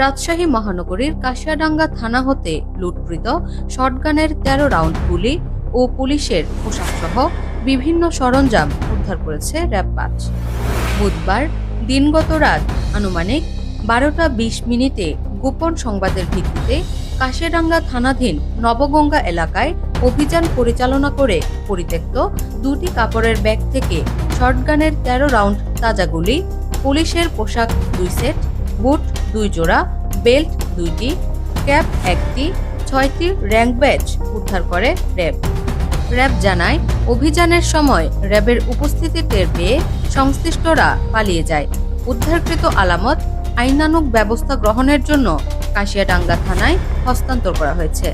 রাজশাহী মহানগরীর কাশিয়াডাঙ্গা থানা হতে লুটকৃত শটগানের ১৩ রাউন্ড গুলি ও পুলিশের পোশাকসহ বিভিন্ন সরঞ্জাম উদ্ধার করেছে র্যাব-৫। বুধবার দিনগত রাত আনুমানিক ১২টা ২০ মিনিটে গোপন সংবাদের ভিত্তিতে কাশিয়াডাঙ্গা থানাধীন নবগঙ্গা এলাকায় অভিযান পরিচালনা করে পরিত্যক্ত দুটি কাপড়ের ব্যাগ থেকে শটগানের ১৩ রাউন্ড তাজা গুলি, পুলিশের পোশাক ২ সেট, বুট ২ জোড়া, বেল্ট ২টি, ক্যাপ ১টি, ৬টি র্যাঙ্ক ব্যাজ উদ্ধার করে র্যাব। র্যাব জানায়, অভিযানের সময় র্যাবের উপস্থিতি টের পেয়ে সংশ্লিষ্টরা পালিয়ে যায়। উদ্ধারকৃত আলামত আইনানুগ ব্যবস্থা গ্রহণের জন্য কাশিয়াডাঙ্গা থানায় হস্তান্তর করা হয়েছে।